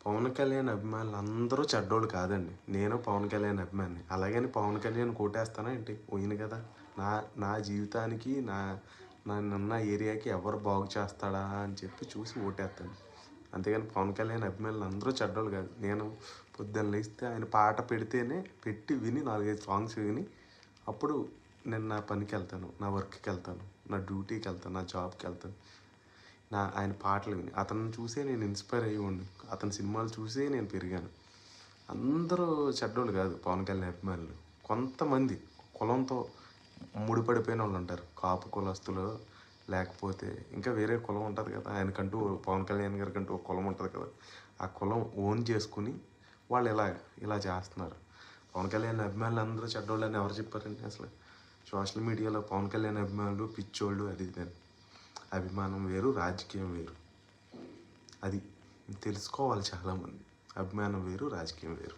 పవన్ కళ్యాణ్ అభిమానులు అందరూ చెడ్డోళ్ళు కాదండి. నేను పవన్ కళ్యాణ్ అభిమాని. అలాగని పవన్ కళ్యాణ్ కోటేస్తానా ఏంటి? పోయింది కదా. నా నా జీవితానికి నేనున్న ఏరియాకి ఎవరు బాగు చేస్తాడా అని చెప్పి చూసి ఓటేస్తాను. అంతేగాని పవన్ కళ్యాణ్ అభిమానులు అందరూ చెడ్డోళ్ళు కాదు. నేను పొద్దున్న లేస్తే ఆయన పాట పెట్టి విని 4-5 సాంగ్స్ విని అప్పుడు నేను నా పనికి వెళ్తాను, నా వర్క్కి వెళ్తాను, నా డ్యూటీకి వెళ్తాను, నా జాబ్కి వెళ్తాను. ఆయన పాటలు విని అతన్ని చూసే నేను ఇన్స్పైర్ అయ్యి అతని సినిమాలు చూసే నేను పెరిగాను. అందరూ చెడ్డోళ్ళు కాదు పవన్ కళ్యాణ్ అభిమానులు. కొంతమంది కులంతో ముడిపడిపోయిన వాళ్ళు ఉంటారు. కాపు కులస్తులు, లేకపోతే ఇంకా వేరే కులం ఉంటుంది కదా. ఆయనకంటూ పవన్ కళ్యాణ్ గారికంటూ ఒక కులం ఉంటుంది కదా. ఆ కులం ఓన్ చేసుకుని వాళ్ళు ఇలా చేస్తున్నారు. పవన్ కళ్యాణ్ అభిమానులు అందరూ చెడ్డోళ్ళు అని ఎవరు చెప్పారండి? అసలు సోషల్ మీడియాలో పవన్ కళ్యాణ్ అభిమానులు పిచ్చోళ్ళు అది ఇదని. అభిమానం వేరు, రాజకీయం వేరు. అది తెలుసుకోవాలి చాలామంది. అభిమానం వేరు, రాజకీయం వేరు.